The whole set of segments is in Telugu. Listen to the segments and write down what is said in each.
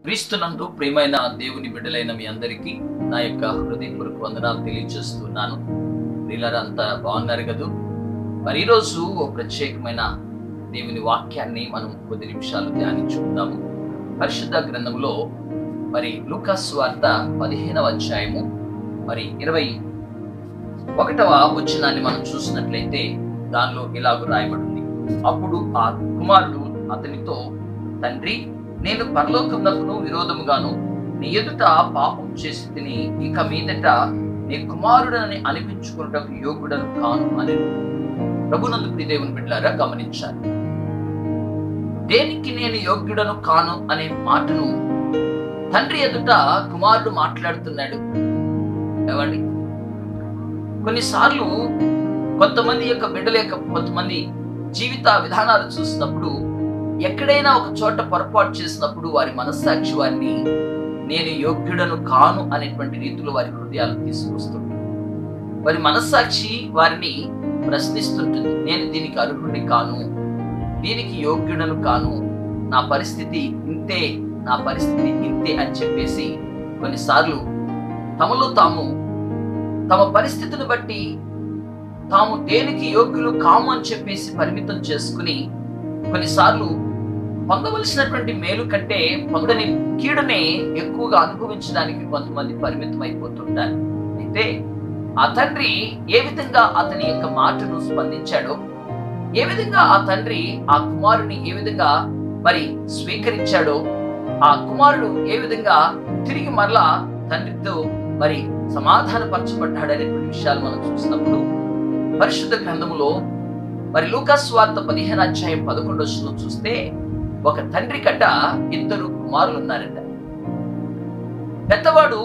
క్రీస్తునందు ప్రియమైన దేవుని బిడ్డలైన మీ అందరికీ నా యొక్క హృదయపూర్వక వందనాలు తెలియజేస్తున్నాను. వీళ్ళంతా బాగున్నారు కదూ? మరి ఈరోజు ఓ ప్రత్యేకమైన దేవుని వాక్యాన్ని మనం కొద్ది నిమిషాలు ధ్యానించుకుందాము. పరిశుద్ధ గ్రంథంలో మరి లూకా సువార్త 15వ అధ్యాయము మరి 21వ వచనాన్ని మనం చూసినట్లయితే దానిలో ఇలాగ రాయబడింది. అప్పుడు ఆ కుమారుడు అతనితో, తండ్రి, నేను పరలోకమునకును విరోధముగాను నీ ఎదుట పాపం చేసి తిని ఇక మీదట నీ కుమారుడని అనిపించుకున్నటకు యోగ్యుడను కాను అని. ప్రభునందు ప్రియ దేవుని బిడ్డలారా గమనించాలి. దేనికి నేను యోగ్యుడను కాను అనే మాటను తండ్రి ఎదుట కుమారుడు మాట్లాడుతున్నాడు. ఏమండి, కొన్నిసార్లు కొంతమంది యొక్క బిడ్డల యొక్క కొంతమంది జీవిత విధానాలు చూసినప్పుడు, ఎక్కడైనా ఒక చోట పొరపాటు చేసినప్పుడు వారి మనస్సాక్షి వారిని నేను యోగ్యుడను కాను అనేటువంటి రీతిలో వారి హృదయాలు తీసుకొస్తుంది. వారి మనస్సాక్షి వారిని ప్రశ్నిస్తుంటుంది. నేను దీనికి అర్హుడిని కాను, దీనికి యోగ్యుడను కాను, నా పరిస్థితి ఇంతే, నా పరిస్థితి ఇంతే అని చెప్పేసి కొన్నిసార్లు తమలో తాము తమ పరిస్థితిని బట్టి తాము దేనికి యోగ్యులు కాము అని చెప్పేసి పరిమితం చేసుకుని కొన్నిసార్లు పొందవలసినటువంటి మేలు కంటే పొందని కీడునే ఎక్కువగా అనుభవించడానికి కొంతమంది పరిమితం అయిపోతుంటారు. అయితే ఆ తండ్రి ఏ విధంగా అతని యొక్క మాటను స్పందించాడో, ఏ విధంగా ఆ తండ్రి ఆ కుమారుని ఏ విధంగా మరి స్వీకరించాడో, ఆ కుమారుడు ఏ విధంగా తిరిగి మరలా తండ్రితో మరి సమాధానపరచబడ్డాడనేటువంటి విషయాలు మనం చూసినప్పుడు పరిశుద్ధ గ్రంథములో మరి లూకా సువార్త 15వ అధ్యాయం 11వ వచనం చూస్తే, ఒక తండ్రి కట్ట 2 కుమారులు ఉన్నారట. పెద్దవాడు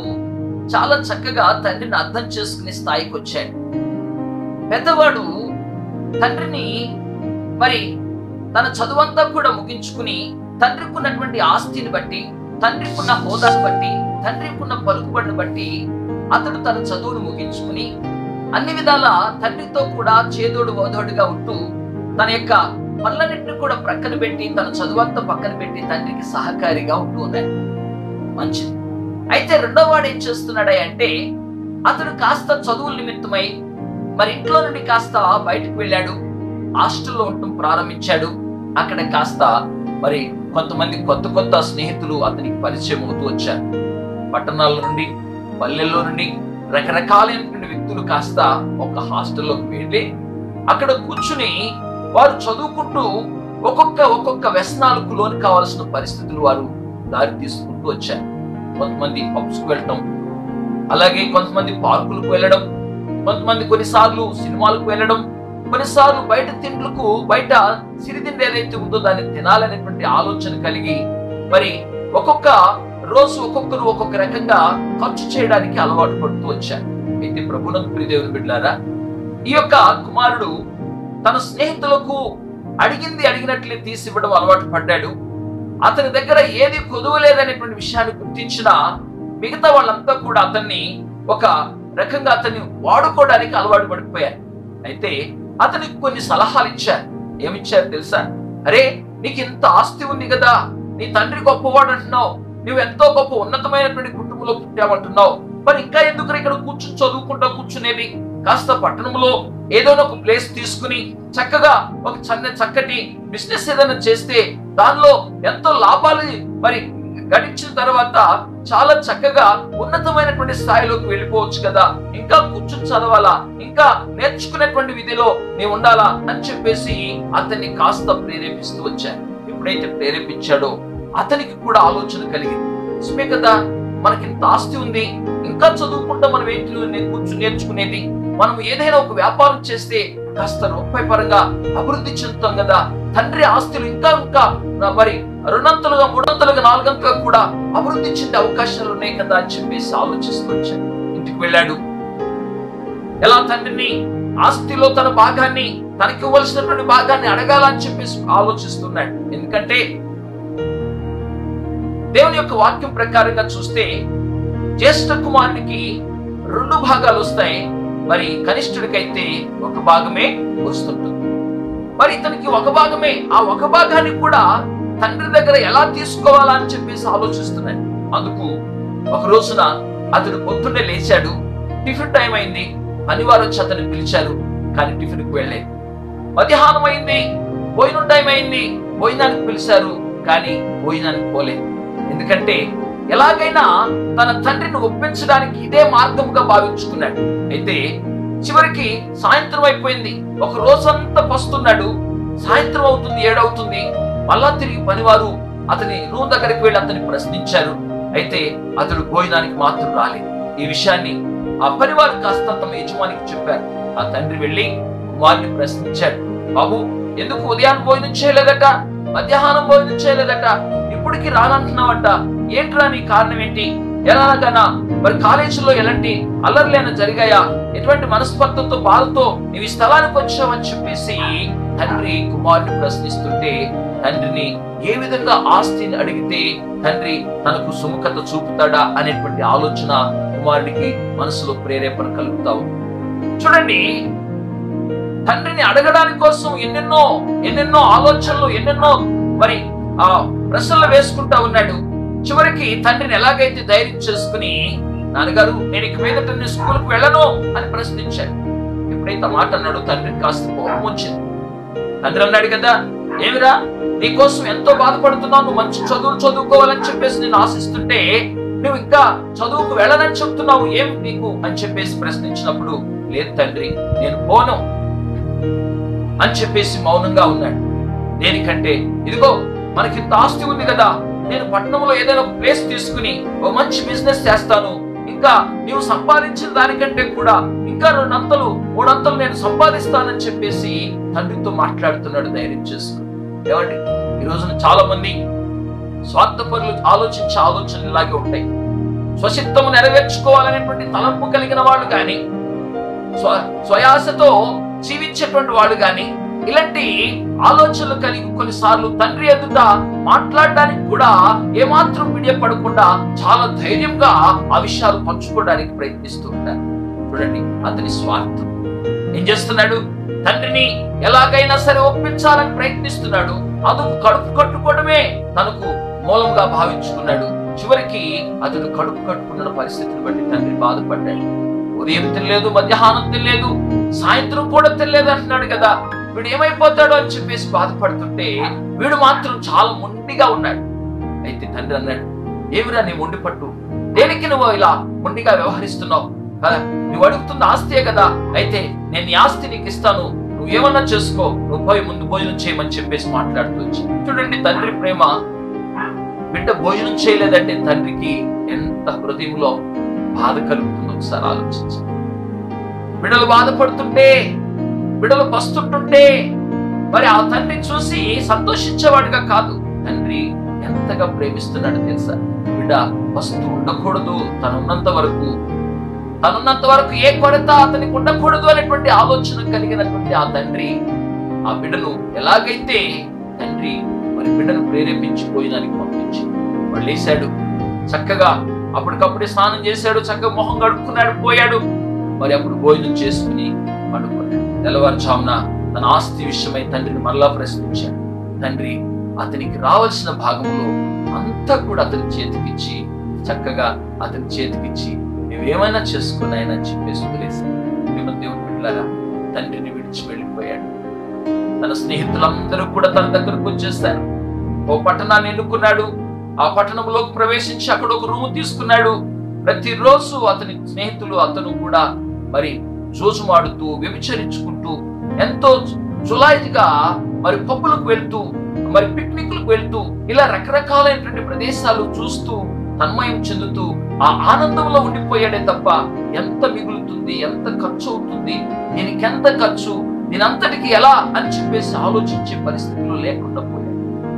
చాలా చక్కగా తండ్రిని అర్థం చేసుకునే స్థాయికి వచ్చాడు. పెద్దవాడు తండ్రిని మరి తన చదువంతా కూడా ముగించుకుని తండ్రికి ఉన్నటువంటి ఆస్తిని బట్టి, తండ్రికి ఉన్న హోదాను బట్టి, తండ్రికి ఉన్న పలుకుబడిని బట్టి అతడు తన చదువును ముగించుకుని అన్ని విధాల తండ్రితో కూడా చేదోడు ఓదోడుగా ఉంటూ తన యొక్క పనులన్నింటినీ కూడా ప్రక్కన పెట్టి, తన చదువంతా పక్కన పెట్టి తండ్రికి సహకారిగా ఉంటూ ఉన్నాడు. మంచిది. అయితే రెండో వాడు ఏం చేస్తున్నాడు అంటే, అతడు కాస్త చదువుల నిమిత్తమై మరి ఇంట్లో నుండి కాస్త బయటకు వెళ్ళాడు, హాస్టల్లో ఉండటం ప్రారంభించాడు. అక్కడ కాస్త మరి కొంతమంది కొత్త స్నేహితులు అతనికి పరిచయం అవుతూ వచ్చారు. పట్టణాల నుండి, పల్లెల్లో నుండి రకరకాలైనటువంటి వ్యక్తులు కాస్త ఒక హాస్టల్లోకి వెళ్ళి అక్కడ కూర్చుని వారు చదువుకుంటూ ఒక్కొక్క వ్యసనాలకు లోను కావాల్సిన పరిస్థితులు వారు దారి తీసుకుంటూ వచ్చారు. కొంతమంది పబ్స్కు వెళ్ళటం, అలాగే కొంతమంది పార్కులకు వెళ్ళడం, కొంతమంది కొన్నిసార్లు సినిమాలకు వెళ్ళడం, కొన్నిసార్లు బయట తిండ్లకు, బయట సిరిదిండి ఏదైతే ఉందో దాన్ని తినాలనేటువంటి ఆలోచన కలిగి మరి ఒక్కొక్క రోజు ఒక్కొక్కరు ఒక్కొక్క రకంగా ఖర్చు చేయడానికి అలవాటు పడుతూ వచ్చారు. అయితే ప్రభునందు ప్రియ దేవుని బిడ్డలారా, ఈ యొక్క కుమారుడు తన స్నేహితులకు అడిగినట్లే తీసివ్వడం అలవాటు పడ్డాడు. అతని దగ్గర ఏది కొదువలేదనేటువంటి విషయాన్ని గుర్తించిన మిగతా వాళ్ళంతా కూడా అతన్ని ఒక రకంగా అతన్ని వాడుకోవడానికి అలవాటు పడిపోయారు. అయితే అతనికి కొన్ని సలహాలు ఇచ్చారు. ఏమిచ్చారు తెలుసా? అరే, నీకు ఇంత ఆస్తి ఉంది కదా, నీ తండ్రి గొప్పవాడు అంటున్నావు, నువ్వు ఎంతో గొప్ప ఉన్నతమైనటువంటి కుటుంబంలో పుట్టామంటున్నావు, మరి ఇంకా ఎందుకు ఇక్కడ కూర్చుని కూర్చునేది? కాస్త పట్టణంలో ఏదో ఒక ప్లేస్ తీసుకుని చక్కగా ఒక చక్కటి బిజినెస్ ఏదైనా చేస్తే దానిలో ఎంతో లాభాలు మరి గడించిన తర్వాత చాలా చక్కగా ఉన్నతమైనటువంటి స్థాయిలోకి వెళ్ళిపోవచ్చు కదా, ఇంకా కూర్చుని చదవాలా, ఇంకా నేర్చుకునేటువంటి విధిలో నీవు ఉండాలా అని చెప్పేసి అతన్ని కాస్త ప్రేరేపిస్తూ వచ్చారు. ఎప్పుడైతే ప్రేరేపించాడో అతనికి కూడా ఆలోచన కలిగింది. నిజమే కదా, మనకి ఇంత ఆస్తి ఉంది, ఇంకా చదువుకుంటా మనం ఏంటి కూర్చుని నేర్చుకునేది? మనం ఏదైనా ఒక వ్యాపారం చేస్తే కాస్త రూపాయి పరంగా అభివృద్ధి చెందుతాం కదా, తండ్రి ఆస్తులు ఇంకా మరి 2 3 4 కూడా అభివృద్ధి చెందే అవకాశాలు ఉన్నాయి కదా అని చెప్పేసి ఆలోచిస్తూ వచ్చాడు. ఇంటికి వెళ్ళాడు. ఎలా తండ్రిని ఆస్తిలో తన భాగాన్ని, తనకి ఇవ్వాల్సినటువంటి భాగాన్ని అడగాలని చెప్పేసి ఆలోచిస్తున్నాడు. ఎందుకంటే దేవుని యొక్క వాక్యం ప్రకారంగా చూస్తే జ్యేష్ఠ కుమారునికి 2 భాగాలు వస్తాయి, మరి కనిష్ఠుడికైతే 1 భాగమే వస్తుంటుంది. మరి ఇతనికి 1 భాగమే, ఆ 1 భాగాన్ని కూడా తండ్రి దగ్గర ఎలా తీసుకోవాలా అని చెప్పేసి ఆలోచిస్తున్నాడు. అందుకు ఒక రోజున అతడు పొద్దున్నే లేచాడు. టిఫిన్ టైం అయింది. పనివారు వచ్చి అతన్ని పిలిచారు, కానీ టిఫిన్కి వెళ్ళలేదు. మధ్యాహ్నం అయింది, భోజనం టైం అయింది, భోజనానికి పిలిచారు, కానీ భోజనానికి పోలేదు. ఎందుకంటే ఎలాగైనా తన తండ్రిని ఒప్పించడానికి ఇదే మార్గంగా భావించుకున్నాడు. అయితే చివరికి సాయంత్రం అయిపోయింది. ఒక రోజంతా పస్తున్నాడు. సాయంత్రం అవుతుంది, 7 అవుతుంది. మళ్ళా తిరిగి పనివారు అతని రూమ్ దగ్గరికి వెళ్ళి అతన్ని ప్రశ్నించారు. అయితే అతడు భోజనానికి మాత్రం రాలేదు. ఈ విషయాన్ని ఆ పనివారు కాస్త తమ యజమానికి చెప్పారు. ఆ తండ్రి వెళ్ళి కుమారుని ప్రశ్నించాడు, బాబు, ఎందుకు ఉదయాన్ని భోజనం చేయలేదట, మధ్యాహ్నం భోజనం చేయలేదట, ఇప్పటికి రానంటున్నావట, ఏంట్రా నీ కారణం ఏంటి? ఎలాగనా మరి కాలేజీలో ఎలాంటి అల్లర్లేనా జరిగాయా? ఎటువంటి మనస్పర్ధతో బాధతో నీవు ఈ స్థలానికి వచ్చావని చెప్పేసి తండ్రి కుమారుని ప్రశ్నిస్తుంటే, తండ్రిని ఏ విధంగా ఆస్తిని అడిగితే తండ్రి తనకు సుముఖత చూపుతాడా అనేటువంటి ఆలోచన కుమారుడికి మనసులో ప్రేరేపణ కలుగుతావు. చూడండి, తండ్రిని అడగడానికి కోసం ఎన్నెన్నో ఆలోచనలు, ఎన్నెన్నో మరి ఆ ప్రశ్నలు వేసుకుంటా ఉన్నాడు. చివరికి తండ్రిని ఎలాగైతే ధైర్యం చేసుకుని, నాన్నగారు, నేను ఇక మీదట నేను స్కూల్కి వెళ్ళను అని ప్రశ్నించాడు. ఎప్పుడైతే మాట అన్నాడు, తండ్రికి కాస్త కోపం వచ్చింది. తండ్రి అన్నాడు కదా, ఏమిరా, నీకోసం ఎంతో బాధపడుతున్నావు, నువ్వు మంచి చదువులు చదువుకోవాలని చెప్పేసి నేను ఆశిస్తుంటే నువ్వు ఇంకా చదువుకు వెళ్ళనని చెప్తున్నావు, ఏం నీకు అని చెప్పేసి ప్రశ్నించినప్పుడు, లేదు తండ్రి, నేను పోను అని చెప్పేసి మౌనంగా ఉన్నాడు. దేనికంటే, ఇదిగో మనకింత ఆస్తి ఉంది కదా, నేను పట్టణంలో ఏదైనా ఒక ప్లేస్ తీసుకుని ఓ మంచి బిజినెస్ చేస్తాను, ఇంకా నీవు సంపాదించిన దానికంటే కూడా ఇంకా 2 అంతలు 3 అంతలు నేను సంపాదిస్తానని చెప్పేసి తండ్రితో మాట్లాడుతున్నాడు ధైర్యం చేసుకుని. ఏమండి, ఈ రోజున చాలా మంది స్వార్థపరులు ఆలోచించే ఆలోచనలు ఇలాగే ఉంటాయి. స్వచిత్తము నెరవేర్చుకోవాలనేటువంటి తలంపు కలిగిన వాళ్ళు కానీ, స్వయాసతో జీవించేటువంటి వాళ్ళు కానీ, ఇలాంటి ఆలోచనలు కలిగి కొన్నిసార్లు తండ్రి ఎదుట మాట్లాడడానికి కూడా ఏమాత్రం విడియపడకుండా చాలా ధైర్యంగా ఆ విషయాలు పంచుకోవడానికి ప్రయత్నిస్తూ ఉంటారు. చూడండి, అతని స్వార్థం ఏం చేస్తున్నాడు? తండ్రిని ఎలాగైనా సరే ఒప్పించాలని ప్రయత్నిస్తున్నాడు. అందుకు కడుపు కట్టుకోవడమే తనకు మూలంగా భావించుకున్నాడు. చివరికి అతడు కడుపు కట్టుకున్న పరిస్థితిని బట్టి తండ్రి బాధపడ్డాడు. ఉదయం తినలేదు, మధ్యాహ్నం తినలేదు, సాయంత్రం కూడా తినలేదు అంటున్నాడు కదా, వీడు ఏమైపోతాడు అని చెప్పేసి బాధపడుతుంటే వీడు మాత్రం చాలా మొండిగా ఉన్నాడు. అయితే తండ్రి అన్నాడు, ఏమిరా నీ మొండి పట్టు, దేనికి నువ్వు ఇలా మొండిగా వ్యవహరిస్తున్నావు కదా, నువ్వు అడుగుతున్న ఆస్తియే కదా, అయితే నేను నీ ఆస్తి నీకు ఇస్తాను, నువ్వేమన్నా చేసుకో, నువ్వు పోయి ముందు భోజనం చేయమని చెప్పేసి మాట్లాడుతూ వచ్చి. చూడండి, తండ్రి ప్రేమ. బిడ్డ భోజనం చేయలేదంటే తండ్రికి ఎంత హృదయంలో బాధ కలుగుతుందో ఒకసారి ఆలోచించండి. బిడ్డలు బాధపడుతుంటే, బిడ్డలు పస్తుంటుంటే మరి ఆ తండ్రి చూసి సంతోషించేవాడుగా కాదు, తండ్రి ఎంతగా ప్రేమిస్తున్నాడు తెలుసా? బిడ్డ పస్తు ఉండకూడదు, తనున్నంత వరకు ఏ కొరత అతనికి ఉండకూడదు అనేటువంటి ఆలోచన కలిగినటువంటి ఆ తండ్రి ఆ బిడ్డను ఎలాగైతే తండ్రి మరి బిడ్డను ప్రేరేపించి భోజనానికి పంపించి వాళ్ళు లేశాడు. చక్కగా అప్పటికప్పుడే స్నానం చేశాడు, చక్కగా మొహం కడుక్కున్నాడు, పోయాడు. మరి అప్పుడు భోజనం చేసుకుని పండుకున్నాడు. తెల్లవారుజామున తన ఆస్తి విషయమై తండ్రిని మరలా ప్రశ్నించాడు. తండ్రి అతనికి రావాల్సిన భాగంలో అంతా కూడా అతని చేతికిచ్చి, చక్కగా అతని చేతికిచ్చి, నువ్వేమైనా చేసుకున్నాయని చెప్పేసి వదిలేశాడు. దేవుని బిడ్డలారా, తండ్రిని విడిచి వెళ్ళిపోయాడు. తన స్నేహితులందరూ కూడా తన దగ్గరకు వచ్చేస్తారు. ఓ పట్టణాన్ని ఎన్నుకున్నాడు. ఆ పట్టణంలోకి ప్రవేశించి అక్కడ ఒక రూమ్ తీసుకున్నాడు. ప్రతిరోజు అతని స్నేహితులు అతను కూడా మరి జోజుమాడుతూ వ్యభిచరించుకుంటూ ఎంతో జులాయిగా మరి పబ్బులకు వెళ్తూ, మరి పిక్నిక్లకు వెళ్తూ, ఇలా రకరకాలైనటువంటి ప్రదేశాలు చూస్తూ తన్మయం చెందుతూ ఆ ఆనందంలో ఉండిపోయాడే తప్ప ఎంత మిగులుతుంది, ఎంత ఖర్చు అవుతుంది, దీనికి ఎంత ఖర్చు, దీనంతటికి ఎలా అని చెప్పేసి ఆలోచించే పరిస్థితులు లేకుండా పోయాడు.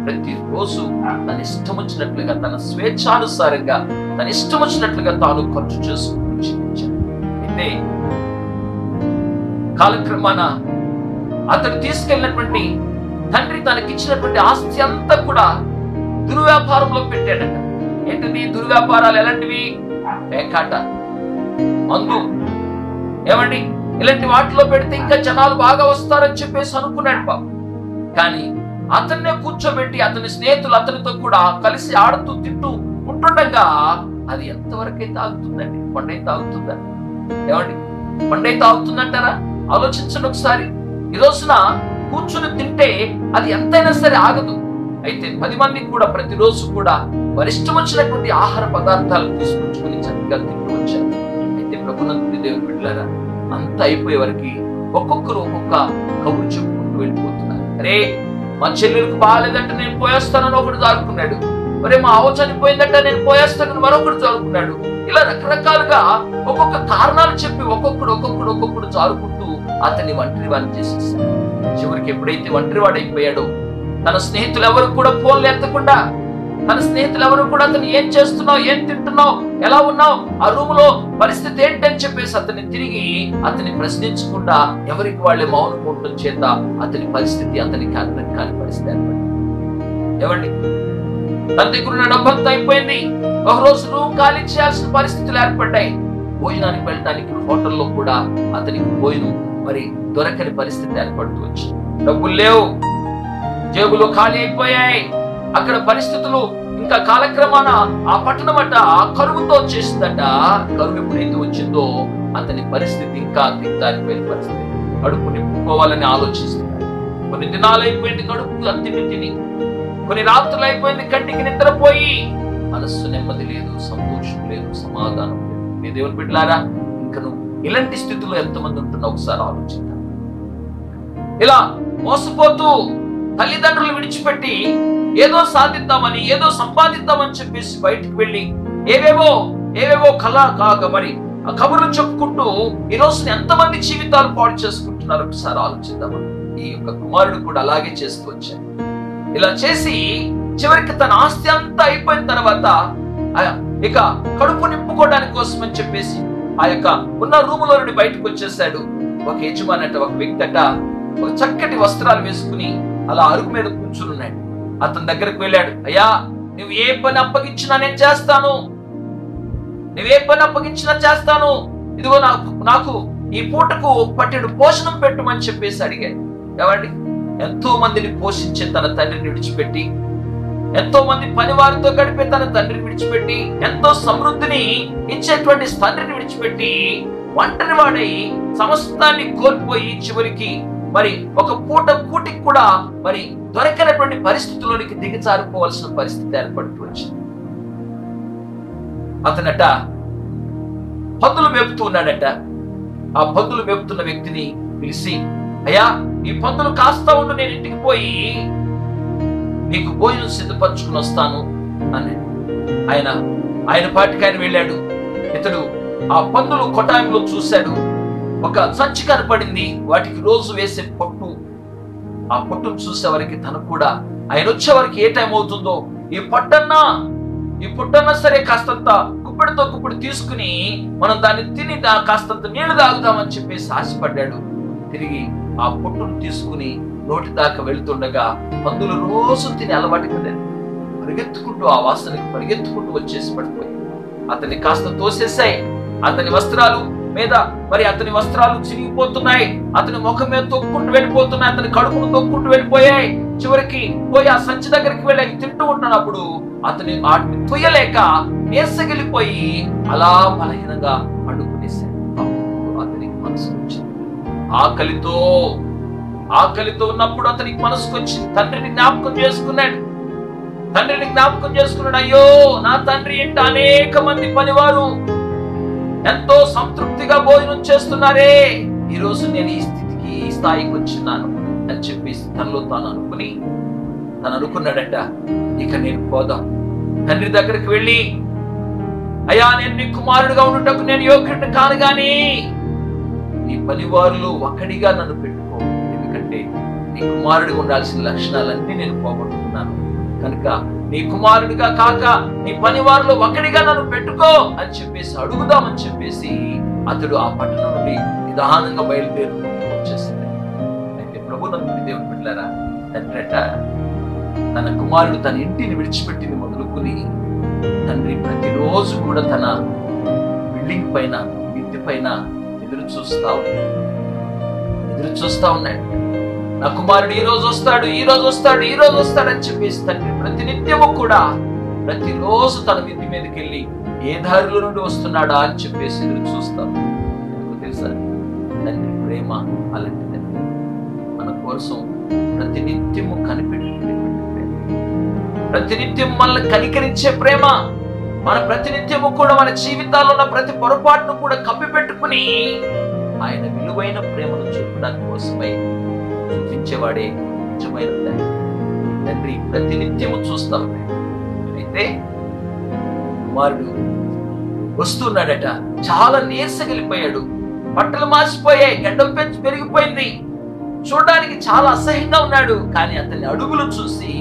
ప్రతిరోజు తన ఇష్టం వచ్చినట్లుగా, తన స్వేచ్ఛానుసారంగా, తన ఇష్టం వచ్చినట్లుగా తాను ఖర్చు చేసుకుని జీవించాడు. అయితే కాలక్రమాన అతడు తీసుకెళ్ళినటువంటి తండ్రి తనకిచ్చినటువంటి ఆస్తి అంతా కూడా దుర్వ్యాపారంలో పెట్టాడట. ఏంటది దుర్వ్యాపారాలు? ఎలాంటివి? పేకాట, మందు, ఏమండి ఇలాంటి వాటిలో పెడితే ఇంకా జనాలు బాగా వస్తారని చెప్పేసి అనుకున్నాడు పాపం. కానీ అతన్నే కూర్చోబెట్టి అతని స్నేహితులు అతనితో కూడా కలిసి ఆడుతూ తింటూ ఉంటుండగా అది ఎంతవరకైతే ఆగుతుందండి? పండైతే ఆగుతుందా? ఏమండి, పండైతే ఆగుతుందంటారా? ఆలోచించండి ఒకసారి. ఈ రోజున కూర్చుని తింటే అది ఎంతైనా సరే ఆగదు. అయితే 10 మంది కూడా ప్రతిరోజు కూడా వరిష్టం వచ్చినటువంటి ఆహార పదార్థాలు తీసుకొచ్చుకుని చక్కగా తింటూ వచ్చారు. అయితే ప్రభునందుని దేవుని బిడ్డలారా, అంత అయిపోయే వరకు ఒక్కొక్కరు ఒక్కొక్క కబురు చెప్పుకుంటూ వెళ్ళిపోతున్నారు. అరే, మా చెల్లెలకు బాగాలేదంటే నేను పోయేస్తానని ఒకడు జారుకున్నాడు. మరి మా అవ్వ చనిపోయిందంటే నేను పోయేస్తానని మరొకడు జారుకున్నాడు. ఇలా రకరకాలుగా ఒక్కొక్క కారణాలు చెప్పి ఒక్కొక్కడు జారుకుంటూ అతన్ని ఒంటరి వాడిని చేసేస్తాడు. చివరికి ఎప్పుడైతే ఒంటరి వాడైపోయాడో తన స్నేహితులు ఎవరు కూడా ఫోన్లు ఎత్తకుండా, తన స్నేహితులు ఎవరు కూడా అతను ఏం చేస్తున్నావు, ఏం తింటున్నావు, ఎలా ఉన్నావు, ఆ రూమ్ లో పరిస్థితి ఏంటని చెప్పేసి అతన్ని ప్రశ్నించకుండా ఎవరికి వాళ్ళే మౌనం ఉండటం చేత అతని పరిస్థితి అతనికి అర్థం కాని పరిస్థితి ఏర్పడింది. ఏమండి, తన దగ్గర ఉన్న డబ్బంతా అయిపోయింది. ఒకరోజు రూమ్ ఖాళీ చేయాల్సిన పరిస్థితులు ఏర్పడ్డాయి. భోజనానికి వెళ్ళడానికి హోటల్లో కూడా అతనికి భోజనం మరి దొరకని పరిస్థితి ఏర్పడుతూ వచ్చింది. డబ్బులు లేవు, జేబులో ఖాళీ అయిపోయాయి. అక్కడ పరిస్థితులు ఇంకా కాలక్రమాన ఆ పట్టణం అట కరువుతో వచ్చేసిందట. కరువు ఎప్పుడైతే వచ్చిందో అతని పరిస్థితి ఇంకా దిగజారిపోయిన పరిస్థితి. కడుపు నింపుకోవాలని ఆలోచిస్తున్నాడు. కొన్ని దినాలు అయిపోయింది కడుపు తిని, కొన్ని రాత్రులు అయిపోయింది కంటికి నిద్రపోయి, మనస్సు నెమ్మది లేదు, సంతోషం లేదు, సమాధానం లేదు. మీ దేవుని బిడ్డలారా, ఇంకా నువ్వు ఇలాంటి స్థితిలో ఎంతమంది ఉంటున్నా ఒకసారి ఆలోచిద్దాం. ఇలా మోసపోతూ తల్లిదండ్రులు విడిచిపెట్టి ఏదో సాధిద్దామని, ఏదో సంపాదిద్దామని చెప్పేసి బయటికి వెళ్ళి ఏవేవో మరి కబుర్లు చెప్పుకుంటూ ఈ రోజున ఎంతమంది జీవితాలు పాడు చేసుకుంటున్నారు ఒకసారి ఆలోచిద్దామా. ఈ యొక్క కుమారుడు కూడా అలాగే చేస్తూ వచ్చాడు. ఇలా చేసి చివరికి తన ఆస్తి అంతా అయిపోయిన తర్వాత ఇక కడుపు నింపుకోవడానికి కోసం అని చెప్పేసి ఆ యొక్క ఉన్న రూములో నుండి బయటకు వచ్చేసాడు. ఒక యజమాని అట, ఒక వ్యక్తి అట, ఒక చక్కటి వస్త్రాలు వేసుకుని అలా అరుగు మీద కూర్చుని ఉన్నాడు. అతని దగ్గరకు వెళ్ళాడు. అయ్యా, నువ్వు ఏ పని అప్పగించినా నేను చేస్తాను, నువ్వే పని అప్పగించినా చేస్తాను, ఇదిగో నాకు ఈ పూటకు పట్టెడు భోజనం పెట్టుమని చెప్పేసి అడిగాడు. ఏమండి, ఎంతో మందిని పోషించే తన తండ్రిని విడిచిపెట్టి, ఎంతో మంది పనివారితో గడిపే తన తండ్రిని విడిచిపెట్టి, ఎంతో సమృద్ధిని ఇచ్చేటువంటి తండ్రిని విడిచిపెట్టి ఒంటరి వాడై సమస్తాన్ని కోల్పోయి చివరికి మరి ఒక పూటికి కూడా మరి దొరకనటువంటి పరిస్థితుల్లోనికి దిగజారిపోవాల్సిన పరిస్థితి ఏర్పడుతూ వచ్చింది. అతనట పందులు మేపుతూ ఉన్నాడట. ఆ పందులు మేపుతున్న వ్యక్తిని పిలిచి, అయ్యా, ఈ పందులు కాస్తా ఉండు, నేను ఇంటికి పోయి నీకు భోజనం సిద్ధపరచుకుని వస్తాను అని ఆయన పాటికి ఆయన వెళ్ళాడు. ఇతడు ఆ పందులు కొటాయంలో చూశాడు. ఒక సంచి కనపడింది, వాటికి రోజు వేసే పొట్టు. ఆ పొట్టును చూసేవారికి తను కూడా ఆయన వచ్చేవారికి ఏ టైం అవుతుందో ఈ పొట్టన్నా సరే కాస్తంత గుప్పెడు తీసుకుని మనం దాన్ని తిని కాస్తంత నీళ్లు తాగుదామని చెప్పేసి ఆశపడ్డాడు. తిరిగి ఆ పొట్టును తీసుకుని నోటి దాకా వెళ్తుండగా పందులు రోజు తిని అలవాటు కదండి, పరిగెత్తుకుంటూ ఆ వాసనకి పరిగెత్తుకుంటూ వచ్చేసి పడిపోయి అతన్ని కాస్త తోసేసాయి. అతని వస్త్రాలు మీద మరి అతని వస్త్రాలు చిరిగిపోతున్నాయి, అతని ముఖం మీద తొక్కుంటూ వెళ్ళిపోతున్నాయి, అతని కడుపును తొక్కుంటూ వెళ్ళిపోయాయి. చివరికి పోయి ఆ సంచి దగ్గరికి వెళ్ళి తింటూ ఉంటున్నప్పుడు అతని వాటిని తొయ్యలేక నేసగిలిపోయి అలా బలహీనంగా అడుగునేశాడు. అతనికి మనసు వచ్చింది. ఆకలితో ఉన్నప్పుడు అతనికి మనసుకు వచ్చింది. తండ్రిని జ్ఞాపకం చేసుకున్నాడు. అయ్యో, నా తండ్రి ఇంట అనేక మంది పనివారు ఎంతో సంతృప్తిగా భోజనం చేస్తున్నారే, ఈ రోజు నేను ఈ స్థాయికి వచ్చినాను అని చెప్పేసి తనలో తాను అనుకున్నాడట. ఇక నేను పోదాం, తండ్రి దగ్గరికి వెళ్ళి, అయ్యా, నేను నీ కుమారుడుగా ఉండటకు నేను యోగ్యుడిని కాను గాని నీ పనివారులు ఒకడిగా నన్ను పెట్టుకో, ఎందుకంటే నీ కుమారుడిగా ఉండాల్సిన లక్షణాలన్నీ నేను పోగొట్టుకున్నాను కనుక నీ కుమారుడిగా కాక నీ పనివారిలో ఒకడిగా నన్ను పెట్టుకో అని చెప్పేసి అడుగుదామని చెప్పేసి అతడు ఆ పట్టణం నుండి నిదానంగా బయలుదేరుకుంటూ వచ్చేసింది. అయితే ప్రభునందు దేవుని బిడ్డలారా, తండ్రట తన కుమారుడు తన ఇంటిని విడిచిపెట్టింది మొదలుకుని తండ్రి ప్రతిరోజు కూడా తన బిల్డింగ్ పైన, ఇంటి పైన ఎదురు చూస్తా ఉన్నాడు. నా కుమారుడు ఈ రోజు వస్తాడు, ఈ రోజు వస్తాడు, ఈ రోజు వస్తాడు అని చెప్పేసి తండ్రి ప్రతినిత్యము కూడా ప్రతిరోజు తన మిద్ది మీదకి వెళ్ళి ఏ దారిలో నుండి వస్తున్నాడా అని చెప్పేసి ఎదురు చూస్తాం. ఎందుకు తెలుసా? తండ్రి ప్రేమ అలాంటిది. మన కోసం ప్రతినిత్యము కనిపెట్టుకునేటువంటి ప్రేమ, ప్రతినిత్యం మనల్ని కనికరించే ప్రేమ, మన ప్రతినిత్యము కూడా మన జీవితాల్లో ఉన్న ప్రతి పొరపాటును కూడా కప్పిపెట్టుకుని ఆయన విలువైన ప్రేమను చూపడానికి కోసమై చూపించేవాడే నిజమైన తండ్రి. తండ్రి ప్రతినిత్యము చూస్తాం. అయితే కుమారుడు వస్తున్నాడట, చాలా నీరసగిలిపోయాడు, బట్టలు మార్చిపోయాయి, గడ్డం పెరిగిపోయింది, చూడడానికి చాలా అసహ్యంగా ఉన్నాడు. కానీ అతని అడుగులు చూసి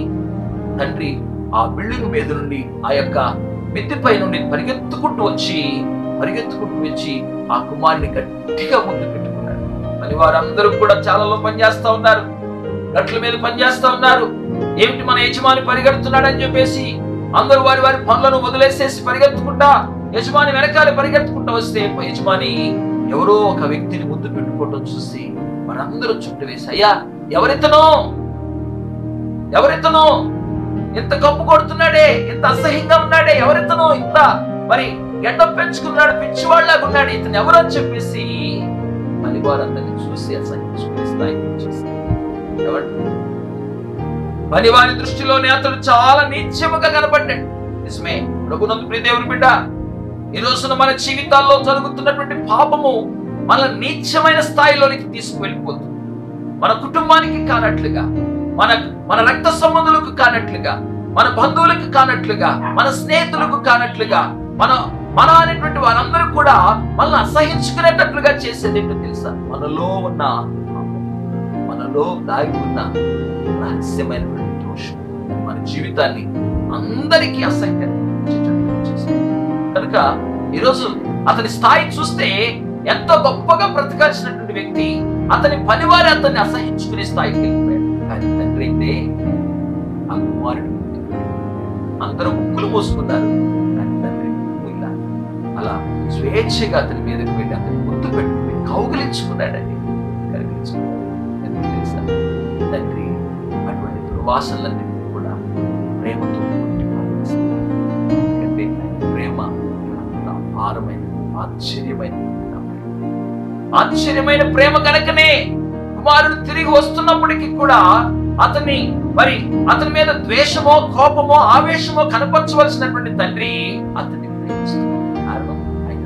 తండ్రి ఆ బిల్డింగ్ మీద నుండి ఆ యొక్క మిద్దిపై నుండి పరిగెత్తుకుంటూ వచ్చి ఆ కుమారుని గట్టిగా ముందు పెట్టుకున్నాడు. మరి వారందరూ కూడా చాలలో పనిచేస్తా ఉన్నారు, గట్ల మీద పనిచేస్తా ఉన్నారు. ఏమిటి మన యజమాని పరిగెడుతున్నాడని చెప్పేసి అందరూ వారి వారి పనులను వదిలేసేసి పరిగెత్తుకుంటా యజమాని వెనకాల పరిగెత్తుకుంటూ వస్తే యజమాని ఎవరో ఒక వ్యక్తిని ముద్దు పెట్టుకోవటం చూసి వారందరూ చుట్టూ వేసి, అయ్యా ఎవరితనో ఇంత కప్పు కొడుతున్నాడే, ఇంత అసహ్యంగా ఉన్నాడే, ఎవరితనో ఇంత మరి గడ్డం పెంచుకున్నాడు, పిచ్చివాళ్ళలాగా ఉన్నాడు, ఇతను ఎవరు అని చెప్పేసి మళ్ళీ వారందరినీ చూసి అసహించుకునే స్థాయికి వచ్చేస్తారు. మరి వారి దృష్టిలోనే అతడు చాలా నీచముగా కనబడ్డాడు. నిజమే ప్రభునందు ప్రియ దేవుని బిడ్డ, ఈ రోజున మన జీవితాల్లో జరుగుతున్నటువంటి పాపము మన నీచమైన స్థాయిలోనికి తీసుకువెళ్ళిపోతుంది. మన కుటుంబానికి కానట్లుగా, మన రక్త సంబంధులకు కానట్లుగా, మన బంధువులకు కానట్లుగా, మన స్నేహితులకు కానట్లుగా, మన అనేటువంటి వారందరూ కూడా మనల్ని అసహించుకునేటట్లుగా చేసేది ఏంటో తెలుసా? మనలో దాగి ఉన్న రహస్యమైనటువంటి దోషం మన జీవితాన్ని అందరికీ అసహ్యం చేస్తుంది. కనుక ఈరోజు అతని స్థాయి చూస్తే ఎంతో గొప్పగా బ్రతకాల్సినటువంటి వ్యక్తి అతని పనివారి అతన్ని అసహించుకునే స్థాయికి వెళ్ళిపోయాడు. కానీ తండ్రి అయితే ఆ కుమారుడు అందరూ ముక్కులు మోసుకున్నారు, కానీ తండ్రి ఇలా అలా స్వేచ్ఛగా అతని మీదకి వెళ్ళి అతని గుర్తు పెట్టుకుని కౌగిలించుకున్నాడని ఎందుకు తెలుసా? తండ్రి అటువంటి దుర్వాసనలన్నింటినీ కూడా ప్రేమతో ఎందుకంటే ప్రేమ అపారమైన ఆశ్చర్యమైన ప్రేమ కనుకనే కుమారుడు తిరిగి వస్తున్నప్పటికీ కూడా అతని మీద ద్వేషమో కోపమో ఆవేశమో కనపరచవలసినటువంటి తండ్రి అతన్ని ప్రేమిస్తున్నాడు. కారణం ఆయన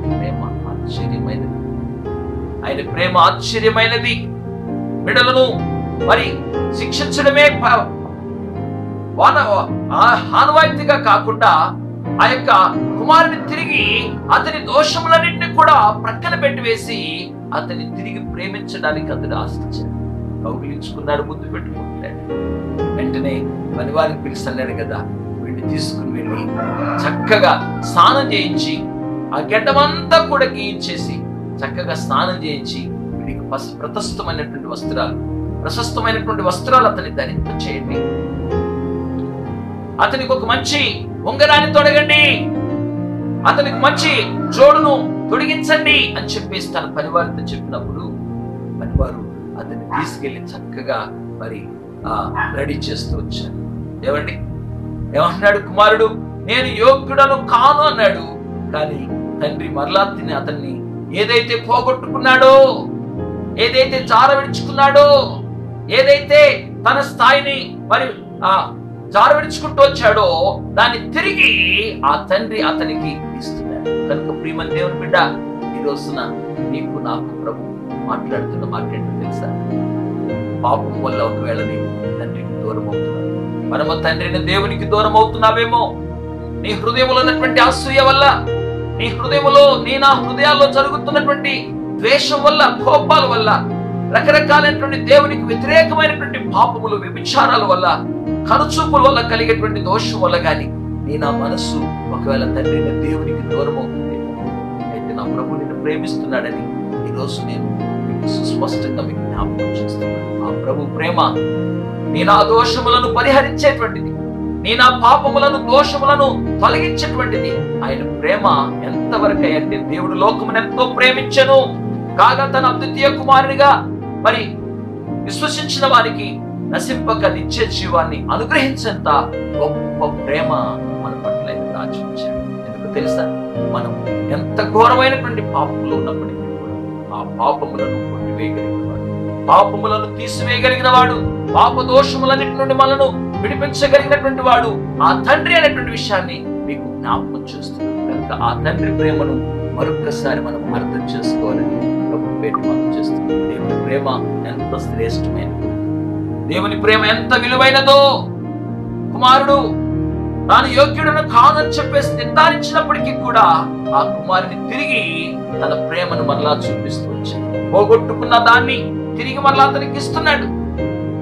ప్రేమ ఆశ్చర్యమైనది. బిడ్డలను శిక్షించడమే ఆనవాయితీగా కాకుండా ఆ యొక్క కుమారుని తిరిగి అతని దోషములన్నింటినీ కూడా ప్రక్కన పెట్టివేసి అతన్ని తిరిగి ప్రేమించడానికి అతడు ఆశించాడు, కౌగిలించుకున్నాడు, ముద్దు పెట్టుకుంటాడు. వెంటనే పనివారికి పిలుస్తున్నాడు కదా, వీడిని తీసుకుని వెళ్ళి చక్కగా స్నానం చేయించి ఆ గడ్డమంతా కూడా గీయించేసి చక్కగా స్నానం చేయించి వీడికి ప్రశస్తమైనటువంటి వస్త్రాలు అతన్ని ధరింపచేయండి, అతనికి ఒక మంచి ఉంగరాన్ని తొడగండి, అతనికి మంచి జోడును తొడిగించండి అని చెప్పేసి తన పనివారితో చెప్పినప్పుడు పనివారు అతన్ని తీసుకెళ్లి చక్కగా రెడీ చేస్తూ వచ్చారు. ఏమన్నాడు కుమారుడు? నేను యోగ్యుడను కాను అన్నాడు. కానీ తండ్రి మరలా అతన్ని ఏదైతే పోగొట్టుకున్నాడో, ఏదైతే జార విడుచుకున్నాడో, ఏదైతే తన స్థాయిని జార విడుచుకుంటూ వచ్చాడో దాన్ని తిరిగి ఆ తండ్రి అతనికి ఇస్తున్నాడు. కనుక ప్రియమైన దేవుని బిడ్డ, ఈ రోజున నీకు నాకు ప్రభు మాట్లాడుతున్న మాట ఏంటో తెలుసా? పాపం వల్ల ఒకవేళ నీవు తండ్రికి దూరం అవుతున్నావు, మనము తండ్రిని దేవునికి దూరం అవుతున్నావేమో. నీ హృదయంలో ఉన్నటువంటి అసూయ వల్ల, నీ హృదయంలో నా హృదయాల్లో జరుగుతున్నటువంటి ద్వేషం వల్ల, కోపాల వల్ల, రకరకాలైనటువంటి దేవునికి వ్యతిరేకమైనటువంటి పాపములు, వ్యభిచారాల వల్ల, కనుచూపుల వల్ల కలిగేటువంటి దోషం వల్ల గాని నా మనస్సు ఒకవేళ తండ్రిని దేవునికి దూరం అవుతుంది. అయితే నా ప్రభు నిన్ను ప్రేమిస్తున్నాడని ఈరోజు నేను మీకు సుస్పష్టంగా మీకు జ్ఞాపకం చేస్తున్నాను. ఆ ప్రభు ప్రేమ నా దోషములను పరిహరించేటువంటిది, నా పాపములను దోషములను తొలగించేటువంటిది. ఆయన ప్రేమ ఎంతవరకు అంటే దేవుడు లోకమును ఎంతో ప్రేమించెను కాగా తన అద్వితీయ కుమారునిగా విశ్వసించిన వారికి నశింపక నిత్య జీవాన్ని అనుగ్రహించేంత గొప్ప ప్రేమ మన పట్ల దాచి ఉంచాడు. ఎందుకు తెలుసా? మనం ఎంత ఘోరమైనటువంటి పాపంలో ఉన్నప్పటికీ కూడా ఆ పాపములను కొట్టివేయగలిగిన వాడు, పాపములను తీసివేయగలిగిన వాడు, పాప దోషములన్నిటి నుండి మనను విడిపించగలిగినటువంటి వాడు ఆ తండ్రి అనేటువంటి విషయాన్ని మీకు జ్ఞాపకం చేస్తున్నాడు. కనుక ఆ తండ్రి ప్రేమను మరొక్కసారి మనం అర్థం చేసుకోవాలని ప్రభు పేరు మనం చేస్తున్నాం. దేవుని ప్రేమ ఎంత శ్రేష్టమైనదో, దేవుని ప్రేమ ఎంత విలువైనదో. కుమారుడు తాను యోగ్యుడను కానని చెప్పేసి నిర్ధారించినప్పటికీ కూడా ఆ కుమారుని తిరిగి తన ప్రేమను మరలా చూపిస్తూ వచ్చాడు. పోగొట్టుకున్న దాన్ని తిరిగి మరలా అతనికి ఇస్తున్నాడు.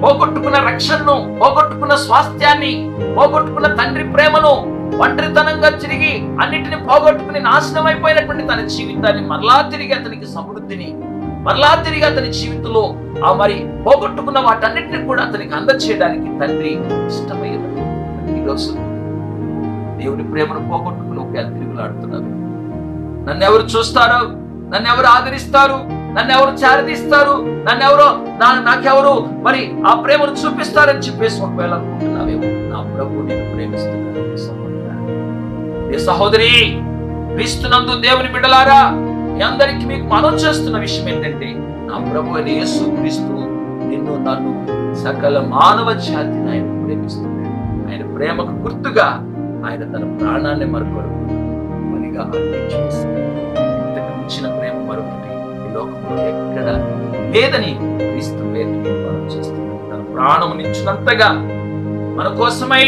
పోగొట్టుకున్న రక్షణను, పోగొట్టుకున్న స్వాస్థ్యాన్ని, పోగొట్టుకున్న తండ్రి ప్రేమను, ఒంటరితనంగా తిరిగి అన్నిటిని పోగొట్టుకుని నాశనం అయిపోయినటువంటి తన జీవితాన్ని మరలా తిరిగి అతనికి సమృద్ధిని, మరలా తిరిగి అతని జీవితంలో ఆ మరి పోగొట్టుకున్న వాటన్నిటిని కూడా అతనికి అందచేయడానికి తండ్రి ఇష్టమయ్యారు. ఈరోజు దేవుని ప్రేమను పోగొట్టుకుని ఒక తిరుగులాడుతున్నారు. నన్ను ఎవరు చూస్తారు, నన్ను ఎవరు ఆదరిస్తారు, నన్ను ఎవరు చారదీస్తారు, నాకెవరు మరి ఆ ప్రేమను చూపిస్తారని చెప్పేసి ఒకవేళ అనుకుంటున్నావేమో, నా ప్రభు నేను ప్రేమిస్తున్నాను. ఏ సహోదరి, క్రీస్తునందు దేవుని బిడ్డలారా, మీ అందరికీ మీకు మనవి చేస్తున్న విషయం ఏంటంటే, నా ప్రభు అయిన యేసు క్రీస్తు నిన్ను నన్ను సకల మానవ జాతిని ఆయన ప్రేమిస్తున్నాడు. ఆయన ప్రేమకు గుర్తుగా ఆయన తన ప్రాణాన్ని మరొకరు బలిగా అర్పించేశాడు. ఇంతకు మించిన ప్రేమ మరొకటి ఈ లోకంలో ఎక్కడ లేదని క్రీస్తు పేరుని మనం చేస్తున్నాడు. తన ప్రాణమునిచ్చినంతగా మన కోసమై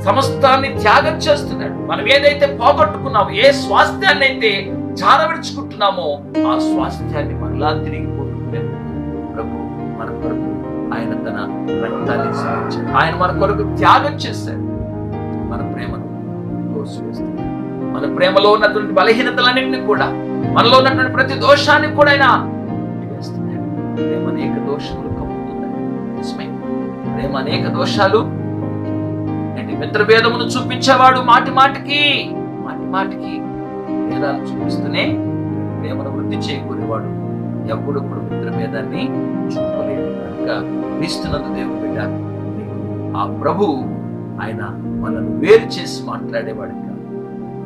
సమస్తాన్ని త్యాగం చేస్తున్నాడు. మనం ఏదైతే పోగొట్టుకున్నామో, ఏ స్వాస్థ్యాన్ని అయితే జారవిడుచుకుంటున్నామో, ఆ స్వాస్థ్యాన్ని మరలా తిరిగి పోగొట్టుకునే ప్రభు మన కొరకు ఆయన తన రక్తాన్ని ఇచ్చాడు. ఆయన మన కొరకు త్యాగం చేశాడు. మన ప్రేమను తోసివేస్తాడు. మన ప్రేమలో ఉన్నటువంటి బలహీనతలన్నింటినీ కూడా, మనలో ఉన్నటువంటి ప్రతి దోషాన్ని కూడా ఆయన వేస్తున్నాడు. ప్రేమ అనేక దోషములు కప్పుతుందండి. నిజమే, ప్రేమ అనేక దోషాలు. మిత్రభేదమును చూపించేవాడు మాటి మాటికి భేదాలు చూపిస్తూనే ప్రేమను వృద్ధి చేయకూడేవాడు ఎప్పుడు మిత్రభేదాన్ని చూపలేదు. కనుక క్రీస్తునందు దేవుని బిడ్డ, ఆ ప్రభు ఆయన మనల్ని వేరు చేసి మాట్లాడేవాడు కాదు,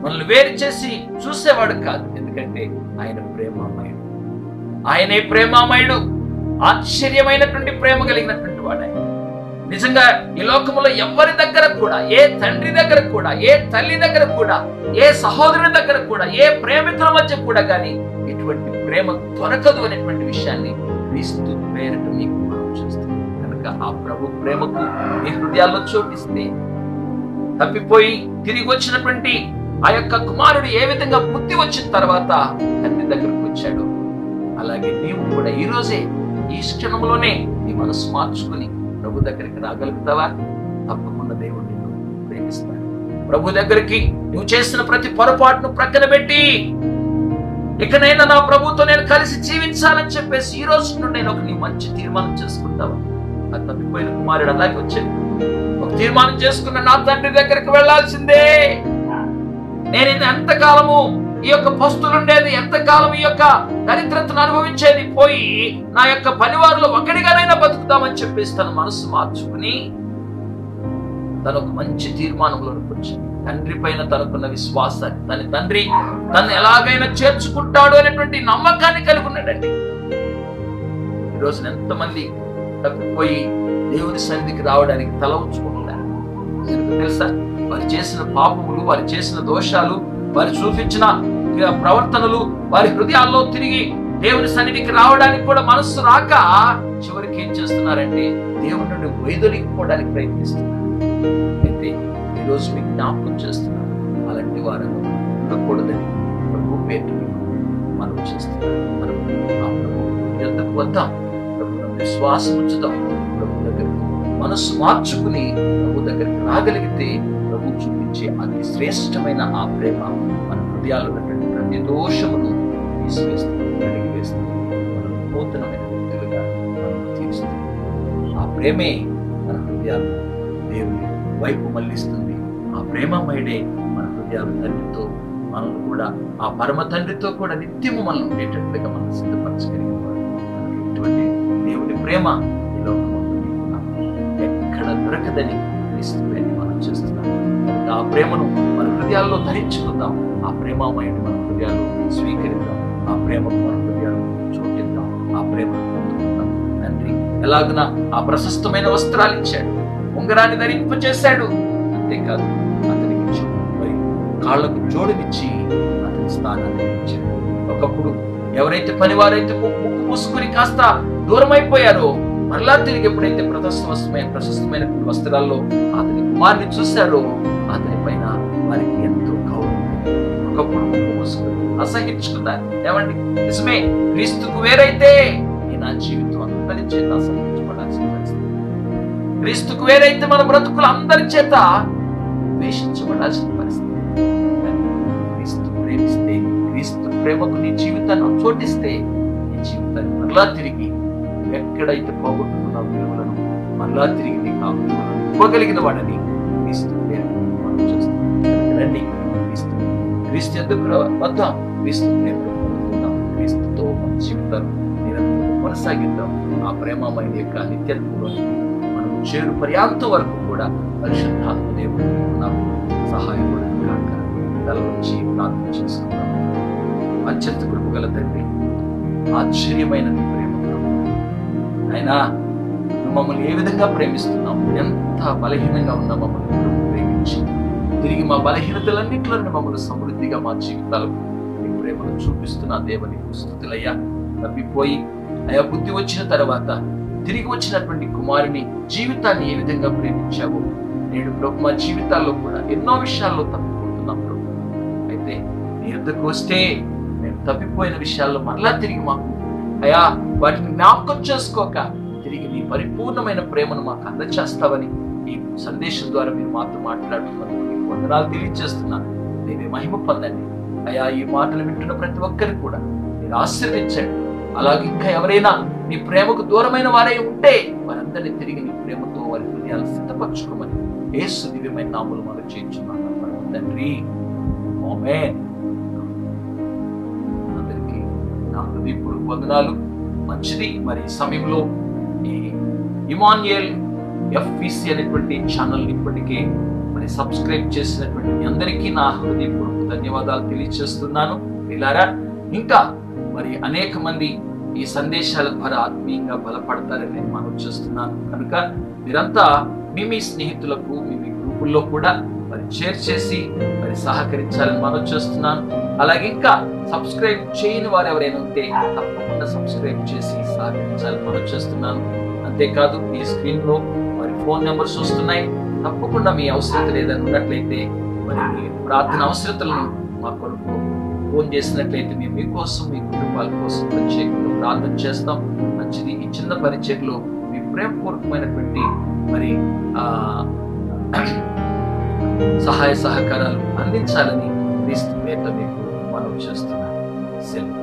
మనల్ని వేరు చేసి చూసేవాడు కాదు. ఎందుకంటే ఆయన ప్రేమామయుడు. ఆయనే ప్రేమామయుడు. ఆశ్చర్యమైనటువంటి ప్రేమ కలిగినటువంటి వాడు ఆయన. నిజంగా ఈ లోకంలో ఎవరి దగ్గర కూడా, ఏ తండ్రి దగ్గర కూడా, ఏ తల్లి దగ్గర కూడా, ఏ సహోదరుని దగ్గర కూడా, ఏ ప్రేమికుల మధ్య కూడా కానీ ఇటువంటి ప్రేమ దొరకదు అనేటువంటి విషయాన్ని క్రీస్తు పేరిట మీకు మనం చూస్తాం. కనుక ఆ ప్రభు ప్రేమకు మీ హృదయాల్లో చోటిస్తే, తప్పిపోయి తిరిగి వచ్చినటువంటి ఆ యొక్క కుమారుడు ఏ విధంగా బుద్ధి వచ్చిన తర్వాత తండ్రి దగ్గరకు వచ్చాడు, అలాగే నీవు కూడా ఈ రోజే ఈ క్షణంలోనే నీ మనసు మార్చుకుని ప్రభు దగ్గరికి రాగలుగుతావా? తప్పకుండా దేవుడు నిన్ను ప్రేమిస్తాడు. ప్రభు దగ్గరికి నువ్వు చేసిన ప్రతి పొరపాటును ప్రక్కన పెట్టి, ఇకనైనా నా ప్రభుతో నేను కలిసి జీవించాలని చెప్పేసి ఈ రోజు నుండి నేను ఒక నీ మంచి తీర్మానం చేసుకుంటావా? ఆ తప్పిపోయిన కుమారుడు అలాగే వచ్చాడు. ఒక తీర్మానం చేసుకున్న, నా తండ్రి దగ్గరికి వెళ్లాల్సిందే. నేను ఎంతకాలము ఈ యొక్క పస్తులుండేది, ఎంతకాలం ఈ యొక్క దరిద్రతను అనుభవించేది పోయి నా యొక్క పనివారిలో ఒకటిగానైనా బతుకుతామని చెప్పేసి తన మనసు మార్చుకుని తను ఒక మంచి తీర్మానంలోకి వచ్చింది. తండ్రి పైన తనకున్న విశ్వాసాన్ని, తన తండ్రి తను ఎలాగైనా చేర్చుకుంటాడు అనేటువంటి నమ్మకాన్ని కలిగి ఉన్నాడండి. ఈరోజు ఎంతమంది తప్పిపోయి దేవుని సన్నిధికి రావడానికి తల ఉంచుకుంటున్నారు తెలుసా? వారు చేసిన పాపములు, వారు చేసిన దోషాలు, వారు చూపించిన ప్రవర్తనలు వారి హృదయాల్లో తిరిగి దేవుని సన్నిధికి రావడానికి కూడా మనస్సు రాక చివరికి ఏం చేస్తున్నారంటే దేవుని నుండి వైదొలిగిపోవడానికి ప్రయత్నిస్తున్నారు. అయితే ఈరోజు మీకు జ్ఞాపకం చేస్తున్నారు, అలాంటి వారు ఉండకూడదని ప్రభు పేరు మనం చేస్తున్నాం. మనం ఆ ప్రభు ఎంతకు వద్దాం, ప్రభు విశ్వాసం ఉంచుతాం, ప్రభు దగ్గరికి మనస్సు మార్చుకుని ప్రభు దగ్గరికి రాగలిగితే ప్రభు చూపించే అతి శ్రేష్టమైన ఆ ప్రేమ మన హృదయాల్లో ఉన్నటువంటి ప్రతి దోషమును తీసివేస్తుంది, కడిగి వేస్తుంది. మనం నూతనమైన వ్యక్తులుగా మనం తీరుస్తుంది. ఆ ప్రేమే మన హృదయాలు దేవుని వైపు మళ్ళిస్తుంది. ఆ ప్రేమమయుడే మన హృదయాలు తండ్రితో, మనల్ని కూడా ఆ పరమ తండ్రితో కూడా నిత్యము మనం ఉండేటట్లుగా మనం సిద్ధపరచగలిగిన వాడు. ఇటువంటి దేవుని ప్రేమ ఈ లోకమందు నీకు నాకు ఎక్కడ దొరకదని క్రీస్తు పేరుని మనం చేస్తున్నాం. ఆ ప్రేమను మన హృదయాల్లో ధరించుకుందాం. ఆ ప్రేమమయుని మన హృదయాలు స్వీకరిద్దాం. ఆ ప్రేమకు మన హృదయాలు చోటిద్దాం. ఆ ప్రేమను పొందుకుందాం. తండ్రి ఎలాగున ఆ ప్రశస్తమైన వస్త్రాలు ఇచ్చాడు, ఉంగరాన్ని ధరింపచేశాడు. అంతేకాదు అతనికి మరి కాళ్లకు జోడునిచ్చి అతని స్థానాన్ని ఇచ్చాడు. ఒకప్పుడు ఎవరైతే పనివారైతే ముక్కు మూసుకుని కాస్త దూరం అయిపోయారో, మరలా తిరిగి ఎప్పుడైతే ప్రశస్తమైన వస్త్రాల్లో అతని కుమారుని చూశారో, అతని పైన వారికి ఎంతో గౌరవం. ఒకప్పుడు ముక్కు మూసుకుని అసహించుకున్నారు. ఏమండి, నిజమే, క్రీస్తుకు వేరైతే నా జీవితం అందరి చేత అసహించబడాల్సిన పరిస్థితి. క్రీస్తుకు వేరైతే మన బ్రతుకులు అందరి చేత ద్వేషించబడాల్సిన పరిస్థితి. క్రీస్తు ప్రేమిస్తే, క్రీస్తు ప్రేమకు నీ జీవితాన్ని చోటిస్తే, నీ జీవితాన్ని మరలా తిరిగి ఎక్కడైతే పోగొట్టుకున్న విలువలను మరలా తిరిగి నీకు ఆ విలువలను ఇవ్వగలిగిన వాడని క్రీస్తు ప్రేమను మనం చేస్తాం. రండి, క్రీస్తు ఎందుకు వద్దాం, క్రీస్తు ప్రేమను పొందుకుందాం, క్రీస్తుతో మన జీవితాన్ని నిరంతరం కొనసాగిద్దాం. ఆ ప్రేమమైన యొక్క నిత్యత్వంలోని మనం చేరు పర్యాంతం వరకు కూడా పరిశుద్ధాత్మ దేవుడు నాకు సహాయపడను కాక. తల నుంచి ప్రార్థన చేసుకుందాం. అత్యంత కృప గల తండ్రి, ఆశ్చర్యమైన నీ ప్రేమ అయినా మమ్మల్ని ఏ విధంగా ప్రేమిస్తున్నాం, ఎంత బలహీనంగా ఉన్నా మమ్మల్ని ప్రేమించి తిరిగి మా బలహీనతలన్నింటిలో మమ్మల్ని సమృద్ధిగా మా జీవితాలకు నీ ప్రేమను చూపిస్తున్న దేవని స్తుతులయ్యా. తప్పిపోయి అయా బుద్ధి వచ్చిన తర్వాత తిరిగి వచ్చినటువంటి కుమారుని జీవితాన్ని ఏ విధంగా ప్రేమించావో, నేడు ప్రభు మా జీవితాల్లో కూడా ఎన్నో విషయాల్లో తప్పిపోతున్నాం ప్రభు. అయితే నీ యొద్దకు వస్తే మేము తప్పిపోయిన విషయాల్లో మరలా తిరిగి మాకు అయా వాటిని జ్ఞాపకం చేసుకోక తిరిగి నీ పరిపూర్ణమైన ప్రేమను మాకు అందచేస్తావని ఈ సందేశం ద్వారా మీరు మాతో మాట్లాడుతున్నందుకు మీకు వందనాలు తెలియజేస్తున్నాను. నేనే మహిమ పొందండి అయా. ఈ మాటలు వింటున్న ప్రతి ఒక్కరికి కూడా మీరు ఆశీర్వదించండి. అలాగే ఇంకా ఎవరైనా నీ ప్రేమకు దూరమైన వారై ఉంటే వారందరినీ తిరిగి నీ ప్రేమతో వారి హృదయాలు సిద్ధపరచుకోమని యేసు దివ్యమైన నామములో మనం చేయించున్నాను తండ్రి. ఆమేన్. అందరికీ నా హృదయపూర్వక వందనాలు. మంచిది. మరి ఈ సమయంలో ఈ ఇమాన్యుయల్ FVC అనేటువంటి ఛానల్ ఇప్పటికే మరి సబ్స్క్రైబ్ చేసినటువంటి మీ అందరికీ నా హృదయపూర్వక ధన్యవాదాలు తెలియజేస్తున్నాను. ఇలారా ఇంకా మరి అనేక మంది ఈ సందేశాల ద్వారా ఆత్మీయంగా బలపడతారని నేను మనం చేస్తున్నాను. కనుక మీరంతా మీ స్నేహితులకు మీ గ్రూపుల్లో కూడా మరి షేర్ చేసి మరి సహకరించాలని మనం చేస్తున్నాను. అలాగే ఇంకా సబ్స్క్రైబ్ చేయని వారు ఎవరైనా ఉంటే తప్పకుండా సబ్స్క్రైబ్ చేసి సహకరించాలని మనం చేస్తున్నాను. అంతేకాదు ఈ స్క్రీన్ లో మరి ఫోన్ నెంబర్స్ వస్తున్నాయి. తప్పకుండా మీ అవసరతలు ఏదైనా ఉన్నట్లయితే మరి మీ ప్రార్థన అవసరతలను మా కొరకు ఫోన్ చేసినట్లయితే మేము మీకోసం మీ కుటుంబాల కోసం ప్రత్యేకంగా ప్రార్థన చేస్తాం. మంచిది. ఈ చిన్న పరిచర్లో మీ ప్రేమపూర్వకమైనటువంటి మరి సహాయ సహకారాలు అందించాలని క్రీస్తు పేరుతో మీకు మనవి చేస్తున్నాను. సెలవు.